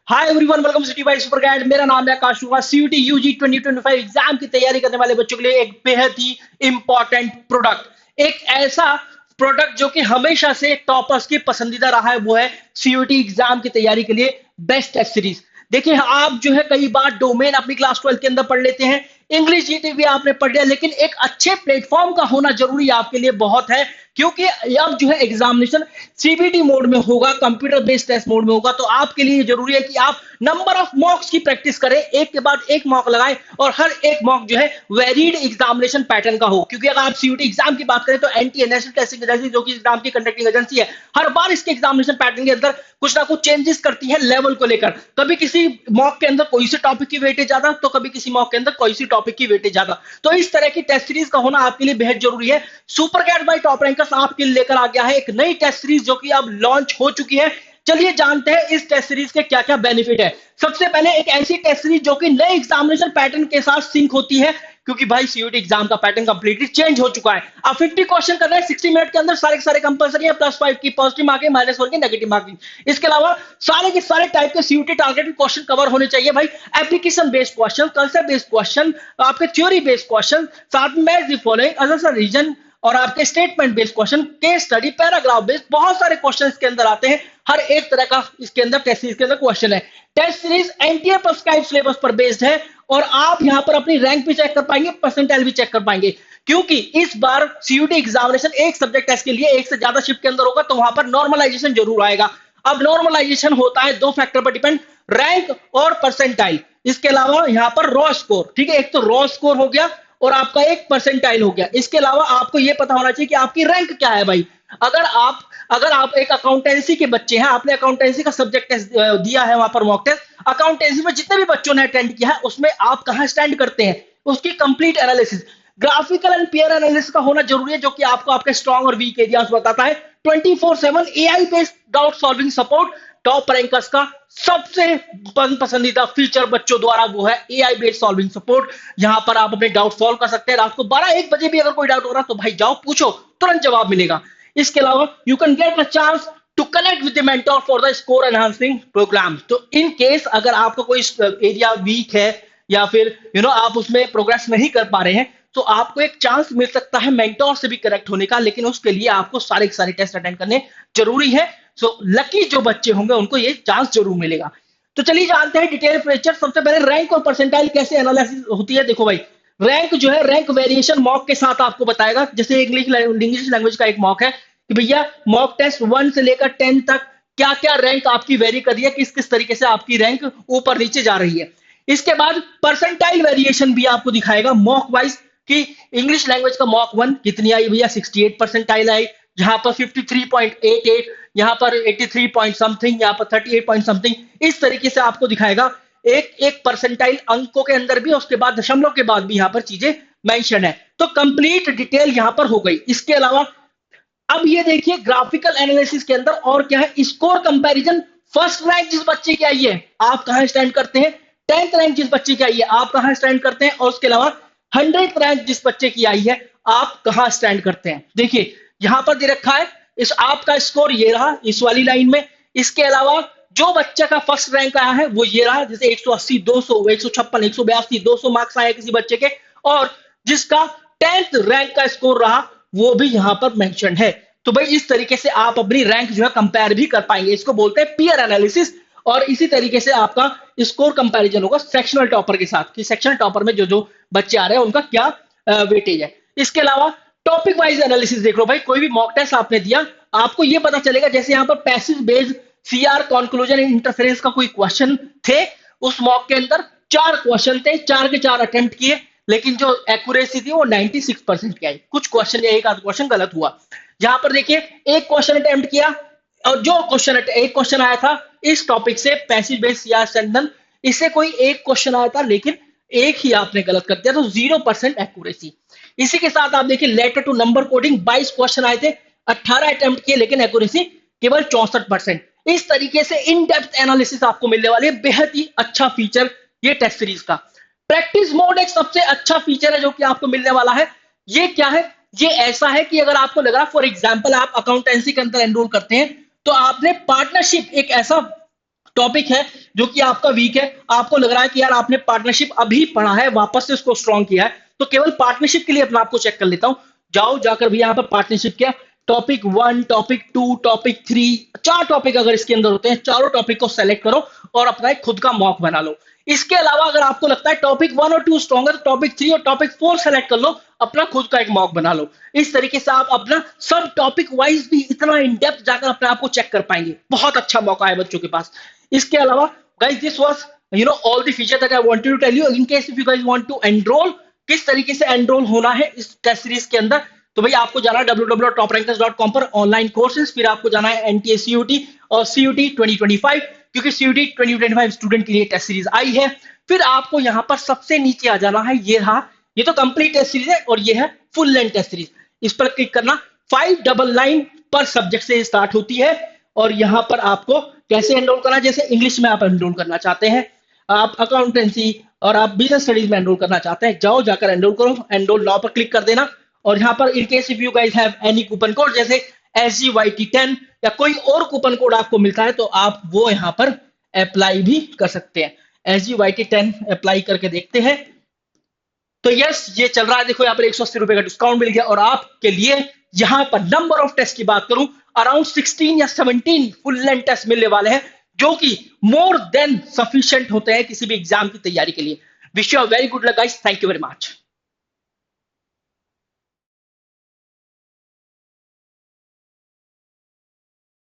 Hi everyone, welcome city by super guide. मेरा नाम है आकाश हुआ। सीयूटी यूजी 2025 एग्जाम की तैयारी करने वाले बच्चों के लिए एक बेहद ही इंपॉर्टेंट प्रोडक्ट, एक ऐसा प्रोडक्ट जो कि हमेशा से टॉपर्स की पसंदीदा रहा है, वो है सीयूटी एग्जाम की तैयारी के लिए बेस्ट टेस्ट सीरीज। देखिए, आप जो है कई बार डोमेन अपनी क्लास 12 के अंदर पढ़ लेते हैं, इंग्लिश जीटी भी आपने पढ़ लिया, लेकिन एक अच्छे प्लेटफॉर्म का होना जरूरी आपके लिए बहुत है, क्योंकि अब जो है एग्जामिनेशन सीबीटी मोड में होगा, कंप्यूटर बेस्ड टेस्ट मोड में होगा। तो आपके लिए जरूरी है कि आप नंबर ऑफ मॉक्स की प्रैक्टिस करें, एक के बाद एक मॉक लगाएं और हर एक मॉक जो है वेरिड एग्जामिनेशन पैटर्न का हो। क्योंकि अगर आप सीयूटी एग्जाम की बात करें तो एनटीए नेशनल टेस्टिंग एजेंसी, जो कि एग्जाम की कंडक्टिंग एजेंसी है, हर बार इसके एग्जामिनेशन पैटर्न के अंदर कुछ ना कुछ चेंजेस करती है लेवल को लेकर। कभी किसी मॉक के अंदर कोई से टॉपिक की वेटेज ज्यादा, तो कभी किसी मॉक के अंदर कोई सी टॉपिक की वेटेज ज्यादा। तो इस तरह की टेस्ट सीरीज का होना आपके लिए बेहद जरूरी है। Super CAT by top rankers आपके लिए लेकर आ गया है एक नई टेस्ट सीरीज, जो कि अब लॉन्च हो चुकी है। चलिए जानते हैं इस टेस्ट सीरीज के क्या क्या बेनिफिट है। सबसे पहले एक ऐसी टेस्ट सीरीज जो कि नए एग्जामिनेशन पैटर्न के साथ सिंक होती है, क्योंकि भाई सीयूटी एग्जाम का पैटर्न कंप्लीटली चेंज हो चुका है। अब 50 क्वेश्चन कर रहे हैं, 60 मिनट के अंदर सारे के सारे कंपलसरी है, +5 की पॉजिटिव मार्किंग, -1 की नेगेटिव मार्किंग। इसके अलावा सारे के सारे टाइप के सीयूटी टारगेटेड क्वेश्चन कवर होने चाहिए भाई। Application based question, concept based question, आपके थ्योरी बेस्ड क्वेश्चन, साथ में match the following, other reason और आपके statement based question, case study, paragraph based, बहुत सारे क्वेश्चन इसके अंदर आते हैं। हर एक तरह का इसके अंदर टेस्ट सीरीज के अंदर क्वेश्चन है। Test series NTA prescribe syllabus पर बेस्ड है और आप यहां पर अपनी रैंक भी चेक कर पाएंगे, परसेंटाइल भी चेक कर पाएंगे। क्योंकि इस बार सीयूटी एग्जामिनेशन एक सब्जेक्ट टेस्ट के लिए एक से ज्यादा शिफ्ट के अंदर होगा, तो वहां पर नॉर्मलाइजेशन जरूर आएगा। अब नॉर्मलाइजेशन होता है दो फैक्टर पर डिपेंड, रैंक और परसेंटाइल। इसके अलावा यहां पर रॉ स्कोर, ठीक है, एक तो रॉ स्कोर हो गया और आपका एक परसेंटाइल हो गया। इसके अलावा आपको यह पता होना चाहिए कि आपकी रैंक क्या है भाई। अगर आप एक अकाउंटेंसी के बच्चे हैं, आपने अकाउंटेंसी का सब्जेक्ट टेस्ट दिया है, वहां पर मॉक टेस्ट, अकाउंटेंसी में जितने भी बच्चों ने अटेंड किया है उसमें आप कहां स्टैंड करते हैं, उसकी complete analysis, graphical and pair analysis का होना जरूरी है, जो कि आपको आपके स्ट्रॉन्ग और वीक एरियाज बताता है। 24/7 AI based doubt solving support, top rankers का सबसे पसंदीदा फीचर बच्चों द्वारा वो है एआई बेस्ड सॉल्विंग सपोर्ट। यहां पर आप अपने डाउट सॉल्व कर सकते हैं। रात को 12-1 बजे भी अगर कोई डाउट हो रहा है तो भाई जाओ पूछो, तुरंत जवाब मिलेगा। इसके अलावा you can get a chance to connect with the mentor for the score enhancing program. तो इन केस अगर आपका कोई एरिया वीक है या फिर आप उसमें प्रोग्रेस नहीं कर पा रहे हैं, तो आपको एक चांस मिल सकता है मेंटोर से भी कनेक्ट होने का, लेकिन उसके लिए आपको सारे के सारे टेस्ट अटेंड करने जरूरी है। सो लकी जो बच्चे होंगे उनको ये चांस जरूर मिलेगा। तो चलिए जानते हैं डिटेल फीचर। सबसे पहले रैंक और परसेंटाइल कैसे एनालिसिस होती है। देखो भाई, रैंक जो है रैंक वेरिएशन मॉक के साथ आपको बताएगा। जैसे इंग्लिश लैंग्वेज का एक मॉक है कि भैया मॉक टेस्ट 1 से लेकर 10 तक क्या क्या रैंक आपकी वेरी कर रही है, किस किस तरीके से आपकी रैंक ऊपर नीचे जा रही है। इसके बाद परसेंटाइल वेरिएशन भी आपको दिखाएगा मॉक वाइज कि इंग्लिश लैंग्वेज का मॉक 1 कितनी आई भैया, 68 परसेंटाइल आई, यहाँ पर 53.88, यहाँ पर 83 पॉइंट समथिंग, यहाँ पर 38 पॉइंट समथिंग। इस तरीके से आपको दिखाएगा एक एक परसेंटाइल अंकों के अंदर भी, उसके बाद दशमलव के बाद भी यहाँ पर चीजें मेंशन है। तो कंप्लीट डिटेल यहाँ पर हो गई। इसके अलावा अब ये देखिए ग्राफिकल एनालिसिस के अंदर और क्या है, स्कोर कंपैरिजन। फर्स्ट रैंक जिस बच्चे की आई है आप कहां स्टैंड करते हैं, 10th रैंक जिस बच्चे की आई है आप कहां स्टैंड करते हैं, और उसके अलावा 100th रैंक जिस बच्चे की आई है आप कहां स्टैंड करते हैं। देखिए यहां पर दे रखा है इस आपका स्कोर ये रहा इस वाली लाइन में। इसके अलावा जो बच्चा का फर्स्ट रैंक आया है वो ये रहा, जैसे 180, 200, 156, 182, 200 मार्क्स आए किसी बच्चे के, और जिसका 10th रैंक का स्कोर रहा वो भी यहां पर मेंशन है। तो भाई इस तरीके से आप अपनी रैंक जो है कंपेयर भी कर पाएंगे। इसको बोलते हैं पीयर एनालिसिस। और इसी तरीके से आपका स्कोर कंपैरिजन होगा सेक्शनल टॉपर के साथ कि सेक्शनल टॉपर में जो जो बच्चे आ रहे हैं उनका क्या वेटेज है। इसके अलावा टॉपिक वाइज एनालिसिस देख लो भाई, कोई भी मॉक टेस्ट आपने दिया आपको ये पता चलेगा। जैसे यहाँ पर passive based CR conclusion interference का कोई क्वेश्चन थे, उस मॉक के अंदर 4 क्वेश्चन थे, 4 के 4 अटेम्प्ट किए, लेकिन जो एक्यूरेसी थी वो 96% की आई। कुछ क्वेश्चन या एक आध क्वेश्चन गलत हुआ। यहां पर देखिए एक क्वेश्चन अटेम्प्ट किया और जो एक क्वेश्चन आया था इस टॉपिक से पैसिव बेस्ड सीआर स्टैंडर्ड, इससे कोई एक क्वेश्चन आया था लेकिन एक ही आपने गलत कर दिया, तो 0% एक्यूरेसी। इसी के साथ आप देखिए letter to number coding 22 question आए थे, 18 अटेम्प्ट किए, लेकिन एक्यूरेसी केवल 64%। इस तरीके से इन डेप्थ एनालिसिस आपको मिलने वाली है। बेहद ही अच्छा फीचर ये टेस्ट सीरीज का। प्रैक्टिस मोड एक सबसे अच्छा फीचर है जो कि आपको मिलने वाला है। ये क्या है, ये ऐसा है कि अगर आपको लगा फॉर एग्जांपल आप अकाउंटेंसी के अंदर एनरोल करते हैं तो आपने पार्टनरशिप एक ऐसा टॉपिक है जो कि आपका वीक है, आपको लग रहा है कि यार आपने पार्टनरशिप अभी पढ़ा है, वापस से उसको स्ट्रॉन्ग किया है, तो केवल पार्टनरशिप के लिए अपना आपको चेक कर लेता हूं। जाओ जाकर भी यहाँ पर पार्टनरशिप क्या, टॉपिक 1, टॉपिक 2, टॉपिक 3, 4 टॉपिक अगर इसके अंदर होते हैं, चारों टॉपिक को सेलेक्ट करो और अपना एक खुद का मॉक बना लो। इसके अलावा अगर आपको लगता है टॉपिक 1 और 2 स्ट्रॉन्ग है, तो टॉपिक 3 और टॉपिक 4 सेलेक्ट कर लो, अपना खुद का एक मॉक बना लो। इस तरीके से आप अपना सब टॉपिक वाइज भी इतना इन डेप्थ जाकर अपने आप को चेक कर पाएंगे। बहुत अच्छा मौका है बच्चों के पास। इसके अलावा guys this was all the feature that I wanted to tell you. In case if you guys want to enrol, किस तरीके से एनरोल होना है इस टेस्ट सीरीज के अंदर, तो भाई आपको जाना है www.toprankers.com पर ऑनलाइन कोर्सेज, फिर आपको जाना है एनटीए सीयूटी और सीयूटी 2025, क्योंकि सीयूटी 2025 स्टूडेंट के लिए टेस्ट सीरीज आई है। फिर आपको यहाँ पर सबसे नीचे आ जाना है, ये रहा, ये तो कंप्लीट टेस्ट सीरीज है और ये है फुल लेंथ टेस्ट सीरीज। इस पर क्लिक करना, 599 पर सब्जेक्ट से स्टार्ट होती है और यहाँ पर आपको कैसे एनरोल करना, जैसे इंग्लिश में आप एनरोल करना चाहते हैं, आप अकाउंटेंसी और आप बिजनेस स्टडीज में एनरोल करना चाहते हैं, जाओ जाकर एनरोल करो, एनरोल नाउ पर क्लिक कर देना। और यहाँ पर इन case if you guys have any coupon code जैसे SGYT10 या कोई और कूपन कोड आपको मिलता है, तो आप वो यहाँ पर अप्लाई भी कर सकते हैं। SGYT10 अप्लाई करके देखते हैं, तो यस ये चल रहा है, देखो यहाँ पर 180 रुपए का डिस्काउंट मिल गया। और आपके लिए यहाँ पर नंबर ऑफ टेस्ट की बात करूं, अराउंड 16 या 17 फुल लेंथ टेस्ट मिलने वाले हैं, जो कि मोर देन सफिशिएंट होते हैं किसी भी एग्जाम की तैयारी के लिए। Wish you a very good luck guys, thank you very much.